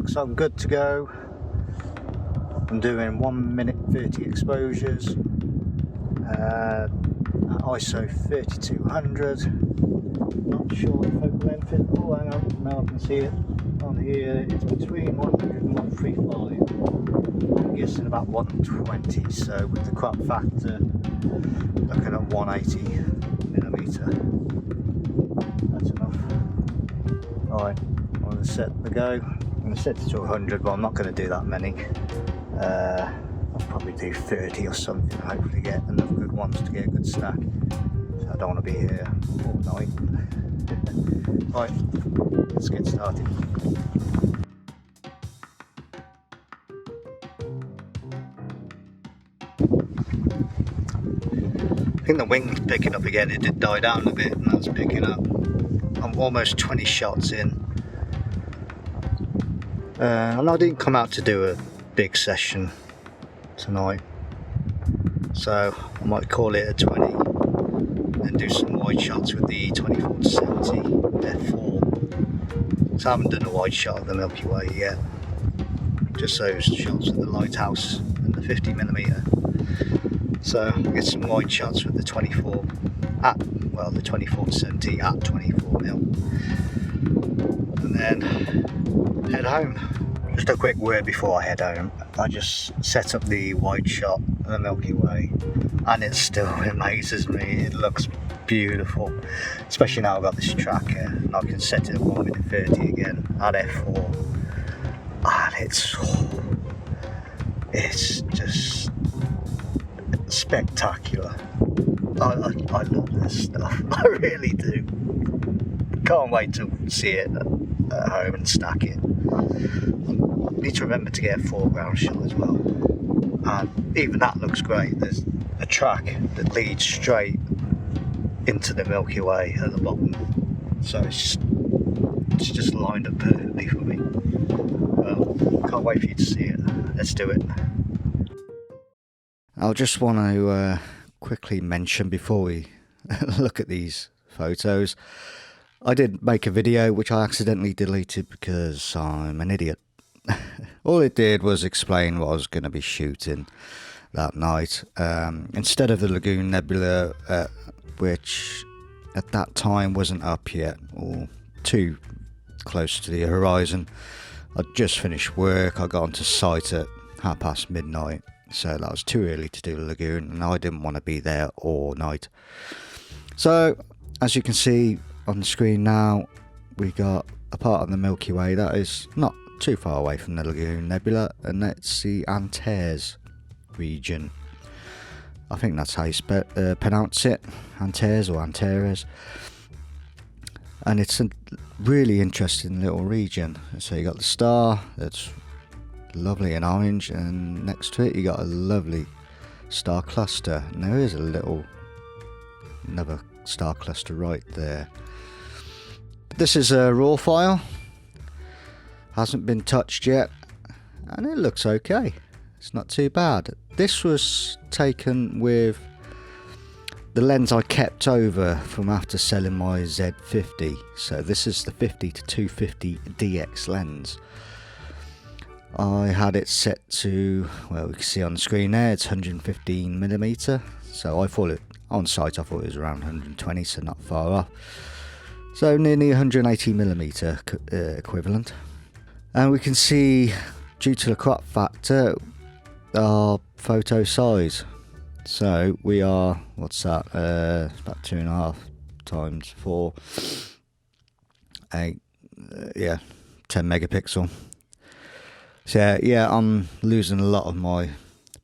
looks I'm good to go. I'm doing 1 minute 30 exposures, ISO 3200. Not sure what the focal length is. Oh, hang on, now I can see it on here. It's between 100 and 135. I'm guessing about 120. So with the crop factor, looking at 180mm. That's enough. Alright, I'm going to set the go. I'm going to set it to 100, but I'm not going to do that many. I'll probably do 30 or something, hopefully get enough good ones to get a good stack. So I don't want to be here all night. Right, let's get started. I think the wing's picking up again. It did die down a bit and that's picking up. I'm almost 20 shots in. And I didn't come out to do a big session tonight, so I might call it a 20 and do some wide shots with the 24-70 f4. So I haven't done a wide shot of the Milky Way yet, just those shots of the lighthouse and the 50mm. So I'll get some wide shots with the 24 at, well, the 24-70 at 24mm, and then head home. Just a quick word before I head home. I just set up the wide shot of the Milky Way and it still amazes me. It looks beautiful, especially now I've got this tracker and I can set it at 1 minute 30 again at f4, and it's just spectacular. I love this stuff. I really do. Can't wait to see it at home and stack it. I need to remember to get a foreground shot as well, and even that looks great. There's a track that leads straight into the Milky Way at the bottom, so it's just lined up perfectly for me. Well, can't wait for you to see it. Let's do it. I'll just want to quickly mention before we look at these photos, I did make a video which I accidentally deleted because I'm an idiot. All it did was explain what I was going to be shooting that night. Instead of the Lagoon Nebula, which at that time wasn't up yet or too close to the horizon, I'd just finished work. I got onto site at midnight, so that was too early to do the Lagoon and I didn't want to be there all night. So as you can see on the screen now, we got a part of the Milky Way that is not too far away from the Lagoon Nebula, and that's the Antares region. I think that's how you pronounce it, Antares or Antares. And it's a really interesting little region. So you got the star that's lovely and orange, and next to it you got a lovely star cluster, and there is another star cluster right there. This is a raw file, hasn't been touched yet, and it looks okay. It's not too bad. This was taken with the lens I kept over from after selling my Z50. So this is the 50-250 DX lens. I had it set to, well, we can see on the screen there, it's 115mm. So I thought it, on site I thought it was around 120, so not far off. So nearly 180mm equivalent. And we can see, due to the crop factor, our photo size. So we are, what's that, about 2.5 times 4, 8, yeah, 10 megapixel. So yeah, I'm losing a lot of my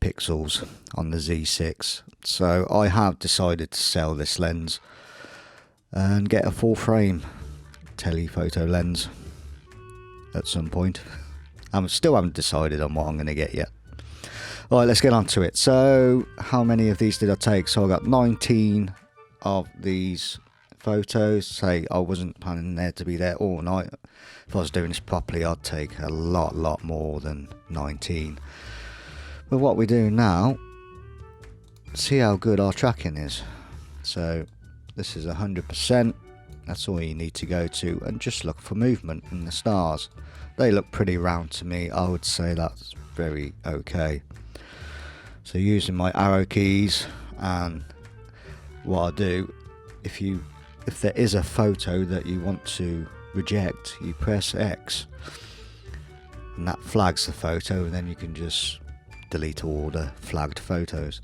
pixels on the Z6. So I have decided to sell this lens and get a full frame telephoto lens at some point. I still haven't decided on what I'm going to get yet. Alright, let's get on to it. So how many of these did I take? So I got 19 of these photos. Say I wasn't planning there to be there all night. If I was doing this properly, I'd take a lot more than 19. But what we do now, see how good our tracking is. So this is 100%. That's all you need to go to, and just look for movement in the stars. they look pretty round to me. I would say that's very okay. So using my arrow keys, and what I do, if there is a photo that you want to reject, you press X and that flags the photo, and then you can just delete all the flagged photos.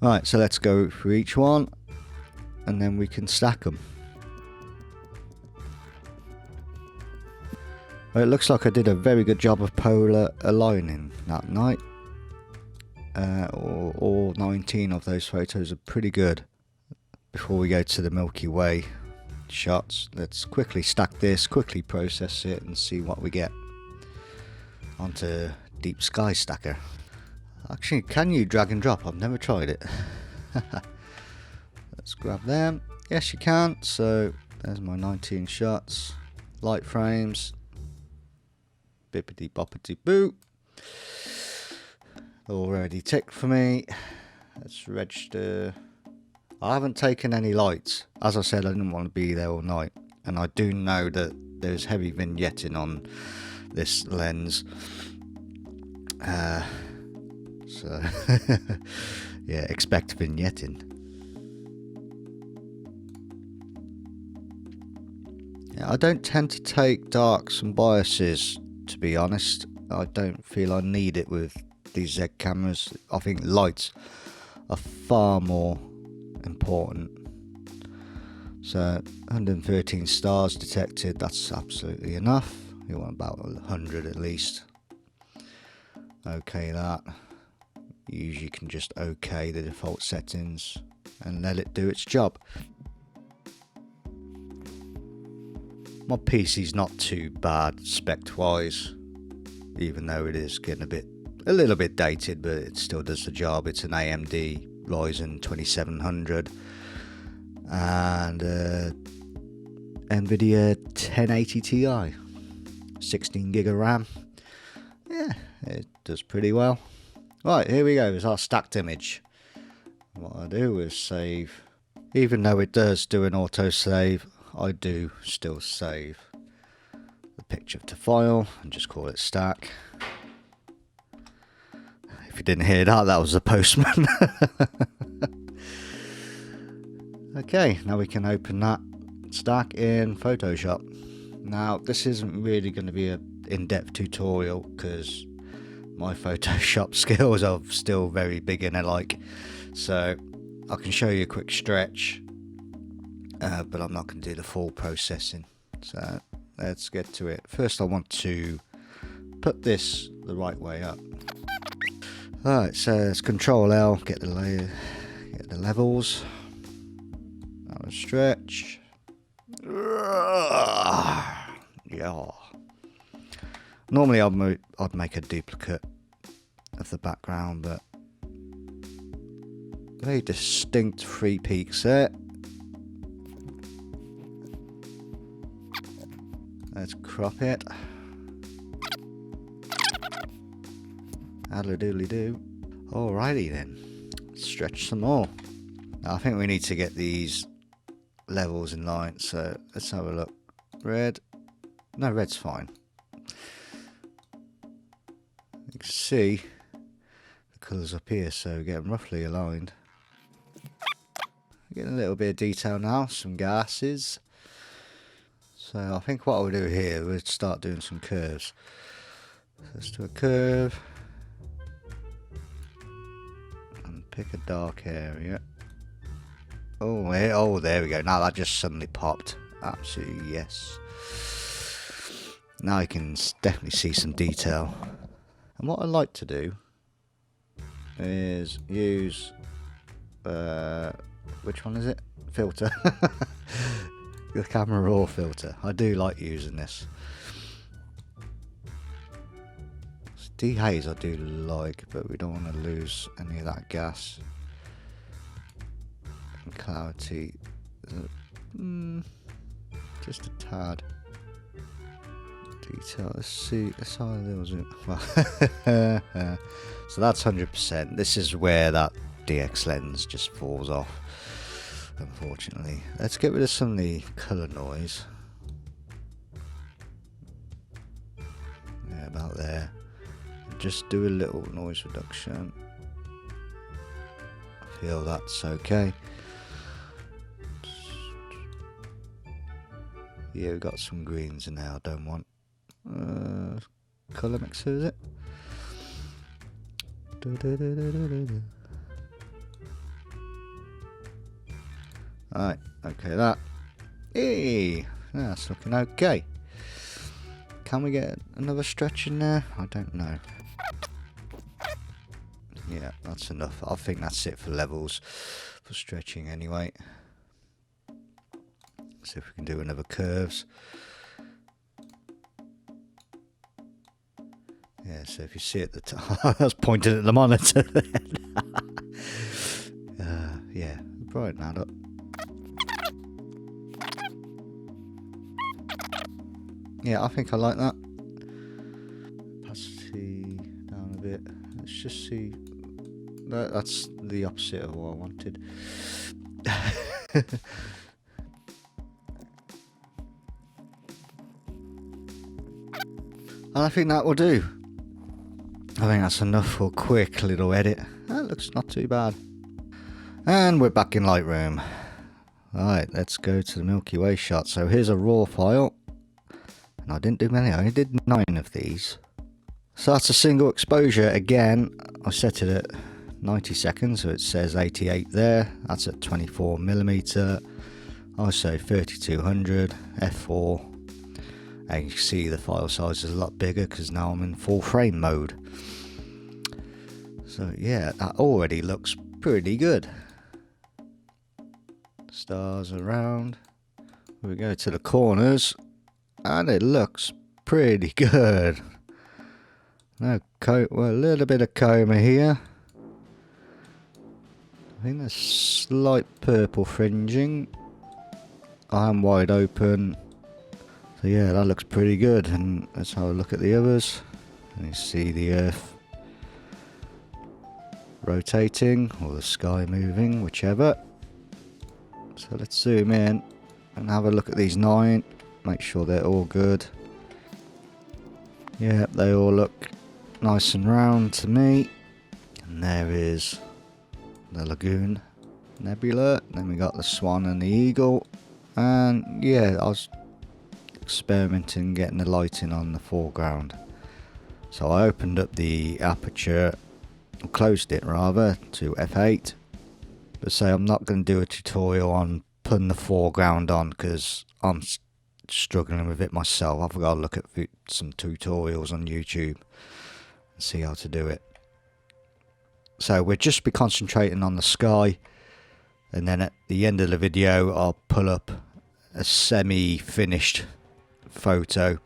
Right, so let's go through each one and then we can stack them. Well, it looks like I did a very good job of polar aligning that night. All 19 of those photos are pretty good. Before we go to the Milky Way shots, let's quickly stack this, quickly process it and see what we get. Onto Deep Sky Stacker. Actually, can you drag and drop? I've never tried it. Let's grab them. Yes, you can. So there's my 19 shots. Light frames. Bippity boppity boo. Already ticked for me. Let's register. I haven't taken any lights. As I said, I didn't want to be there all night. And I do know that there's heavy vignetting on this lens. So yeah, expect vignetting. Yeah, I don't tend to take darks and biases, to be honest. I don't feel I need it with these Z cameras. I think lights are far more important. So 113 stars detected, that's absolutely enough. You want about 100 at least. Okay, that. Usually you can just okay the default settings and let it do its job. My PC's not too bad spec wise, even though it is getting a little bit dated, but it still does the job. It's an AMD Ryzen 2700 and NVIDIA 1080 Ti, 16 gig of RAM. Yeah, it does pretty well. Right, here we go. It's our stacked image. What I do is save. Even though it does do an auto save, I do still save the picture to file and just call it stack. If you didn't hear that, that was the postman. Okay, now we can open that stack in Photoshop. Now, this isn't really going to be an in-depth tutorial because my Photoshop skills are still very beginner-like. So I can show you a quick stretch, but I'm not going to do the full processing. So let's get to it. First, I want to put this the right way up. Alright, so it's Control L, get the layer, get the levels. Now a stretch. Yeah. Normally I'd make a duplicate of the background, but very distinct 3 peaks there. Let's crop it. Addly doodly do. Alrighty then. Stretch some more. Now I think we need to get these levels in line, so let's have a look. Red. No, red's fine. You can see the colours up here, so get them roughly aligned. Getting a little bit of detail now, some gases. So I think what I'll do here, we'll start doing some curves. Let's do a curve. And pick a dark area. Oh, there we go. Now that just suddenly popped. Absolutely, yes. Now you can definitely see some detail. And what I like to do is use, which one is it? Filter. The camera raw filter. I do like using this. Dehaze I do like, but we don't want to lose any of that gas. And clarity, just a tad. Detail, let's see, let's add a little zoom. Well, so that's 100%. This is where that DX lens just falls off, unfortunately. Let's get rid of some of the colour noise. about there. Just do a little noise reduction. I feel that's okay. Yeah, we got some greens in there I don't want. Colour mixer, is it? Alright, okay, that. Hey, that's looking okay. Can we get another stretch in there? I don't know. Yeah, that's enough. I think that's it for levels, for stretching anyway. See if we can do another curves. Yeah, so if you see at the top, I was pointing at the monitor then. Yeah, brighten that up. Yeah, I think I like that. Opacity down a bit. Let's just see. That's the opposite of what I wanted. And I think that will do. I think that's enough for a quick little edit. That looks not too bad. And we're back in Lightroom. Alright, let's go to the Milky Way shot. So here's a raw file. And I didn't do many, I only did 9 of these. So that's a single exposure. Again, I set it at 90 seconds, so it says 88 there. That's at 24mm. ISO 3200, f4. And you can see the file size is a lot bigger because now I'm in full frame mode. So yeah, that already looks pretty good. Stars around. We go to the corners and it looks pretty good. No well, a little bit of coma here. I think there's slight purple fringing. I'm wide open. So yeah, that looks pretty good. And let's have a look at the others. And you see the Earth rotating or the sky moving, whichever. So let's zoom in and have a look at these 9. Make sure they're all good. Yeah, they all look nice and round to me. And there is the Lagoon Nebula. Then we got the Swan and the Eagle. And yeah, I was experimenting getting the lighting on the foreground. So I opened up the aperture, or closed it rather, to f8. But say I'm not going to do a tutorial on putting the foreground on because I'm struggling with it myself. I've got to look at some tutorials on YouTube and see how to do it. So we'll just be concentrating on the sky, and then at the end of the video I'll pull up a semi-finished photo.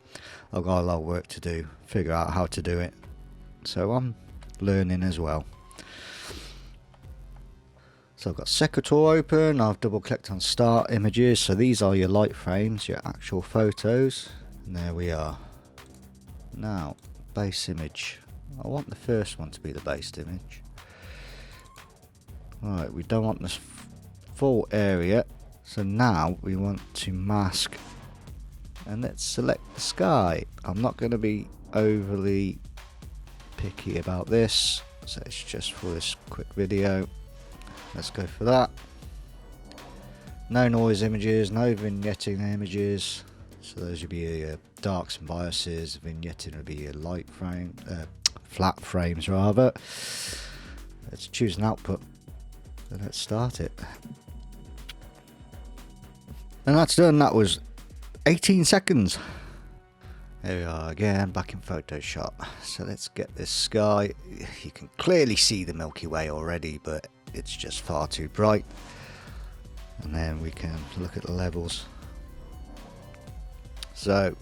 I've got a lot of work to do, figure out how to do it. So I'm learning as well. So I've got Secretor open, I've double clicked on start images, so these are your light frames, your actual photos, and there we are. Now, base image. I want the first one to be the base image. Right, we don't want this full area, so now we want to mask, and let's select the sky. I'm not going to be overly picky about this, so it's just for this quick video. Let's go for that. No noise images, no vignetting images. So those would be your darks and biases. Vignetting would be your light frame, flat frames rather. Let's choose an output. So let's start it. And that's done. That was 18 seconds. There we are again, back in Photoshop. So let's get this sky. You can clearly see the Milky Way already, but it's just far too bright. And then we can look at the levels. So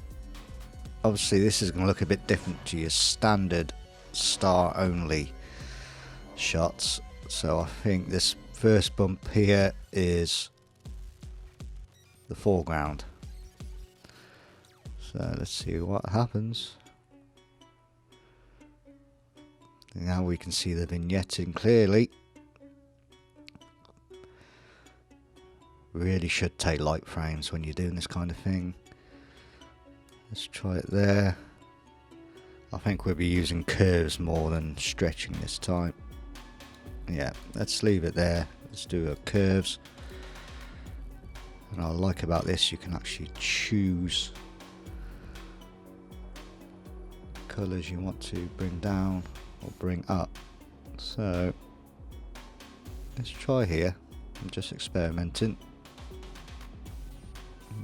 obviously this is going to look a bit different to your standard star only shots. So I think this first bump here is the foreground. So let's see what happens. Now we can see the vignetting clearly. Really should take light frames when you're doing this kind of thing. Let's try it there. I think we'll be using curves more than stretching this time. Yeah, let's leave it there. Let's do curves. And what I like about this, you can actually choose colours you want to bring down or bring up. So let's try here. I'm just experimenting.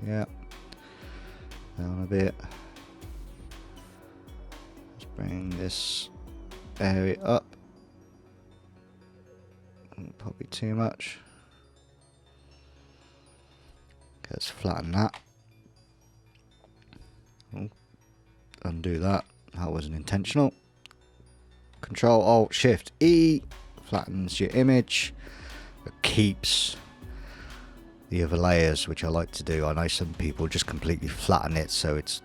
Yeah, down a bit. Let's bring this area up. Probably too much. Okay, let's flatten that. Oh, undo that. That wasn't intentional. Control Alt Shift E flattens your image. It keeps the other layers, which I like to do. I know some people just completely flatten it, so it's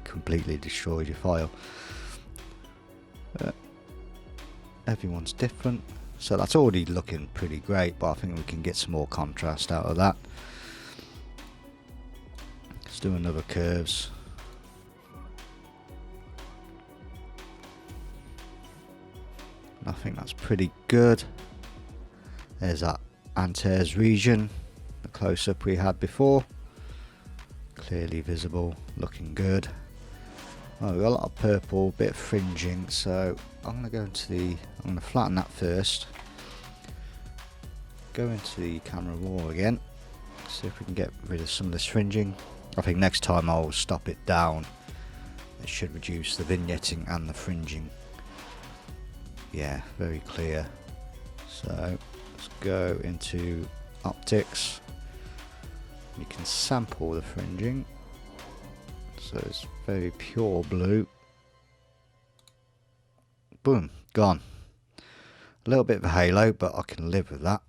completely destroyed your file. Everyone's different, so that's already looking pretty great, but I think we can get some more contrast out of that. Let's do another curves. I think that's pretty good. There's that Antares region, the close-up we had before. Clearly visible, looking good. Oh, we've got a lot of purple, bit of fringing, so I'm going to go into I'm going to flatten that first. Go into the camera raw again. See if we can get rid of some of this fringing. I think next time I'll stop it down. It should reduce the vignetting and the fringing. Yeah, very clear. So let's go into optics. You can sample the fringing, so it's very pure blue. Boom, gone. A little bit of a halo, but I can live with that.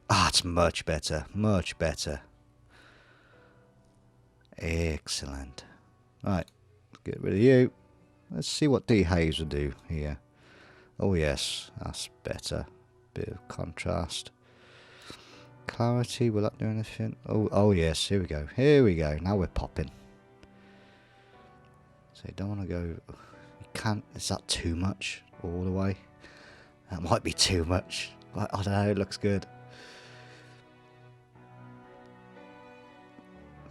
Ah, it's much better, much better. Excellent. Right, get rid of you. Let's see what dehaze will do here. Oh yes, that's better. Bit of contrast. Clarity, will that do anything? Oh yes, here we go. Here we go. Now we're popping. So you don't want to go. You can't. Is that too much all the way? That might be too much. I don't know. It looks good.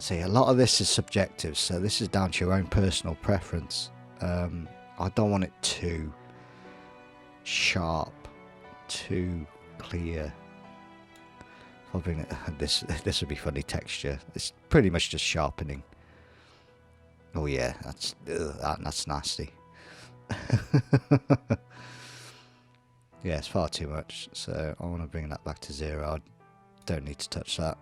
See, a lot of this is subjective, so this is down to your own personal preference. I don't want it too sharp, too clear. I'll bring it. This would be funny texture. It's pretty much just sharpening. Oh yeah, that's nasty. Yeah, it's far too much. So I want to bring that back to 0. I don't need to touch that.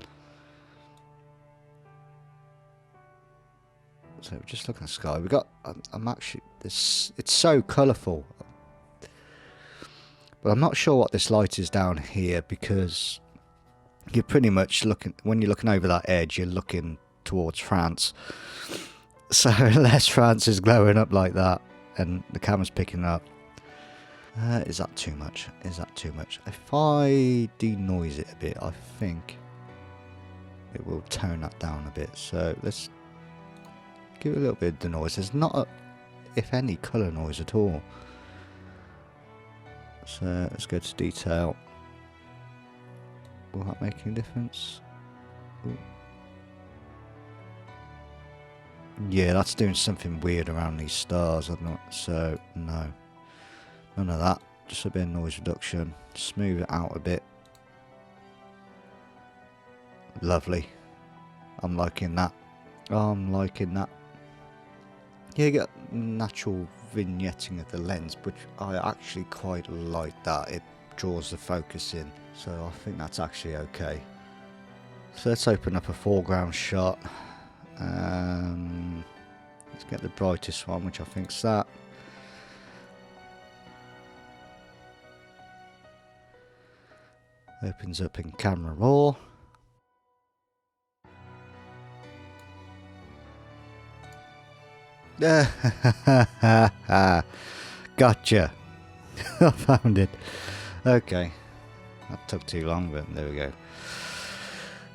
So just look at the sky. We got. I'm actually this. It's so colourful, but I'm not sure what this light is down here, because you're pretty much looking, when you're looking over that edge, you're looking towards France. So unless France is glowing up like that and the camera's picking up, is that too much? Is that too much? If I denoise it a bit, I think it will tone that down a bit. So let's give it a little bit of denoise. There's not, if any, colour noise at all. So let's go to detail. Will that make any difference? Ooh. Yeah, that's doing something weird around these stars. I'm not. So no, none of that. Just a bit of noise reduction. Smooth it out a bit. Lovely. I'm liking that. I'm liking that. Yeah, you get natural vignetting of the lens, but I actually quite like that. It draws the focus in, so I think that's actually okay. So let's open up a foreground shot. Let's get the brightest one, which I think's that. Opens up in camera raw. Gotcha. I found it. Okay, that took too long, but there we go.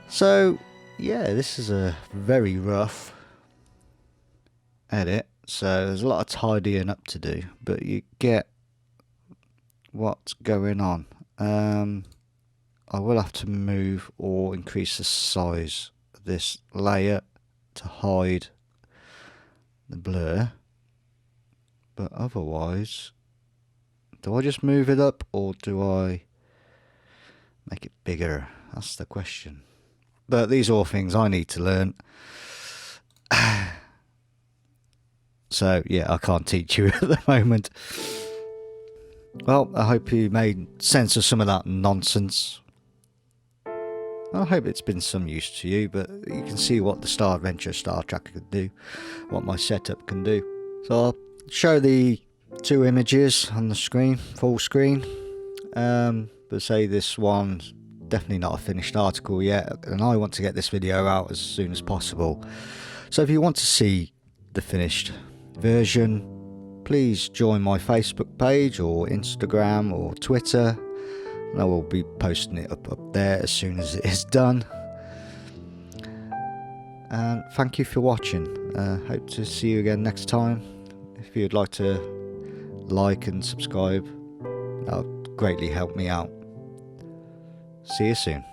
So yeah, this is a very rough edit, so there's a lot of tidying up to do, but you get what's going on. I will have to move or increase the size of this layer to hide the blur, but otherwise, do I just move it up or do I make it bigger? That's the question. But these are all things I need to learn. So yeah, I can't teach you at the moment. Well, I hope you made sense of some of that nonsense. I hope it's been some use to you, but you can see what the Star Adventure Star Tracker can do, what my setup can do. So I'll show the two images on the screen, full screen. But say this one's definitely not a finished article yet, and I want to get this video out as soon as possible. So if you want to see the finished version, please join my Facebook page or Instagram or Twitter. I will be posting it up there as soon as it is done. And thank you for watching. Hope to see you again next time. If you'd like to like and subscribe, that would greatly help me out. See you soon.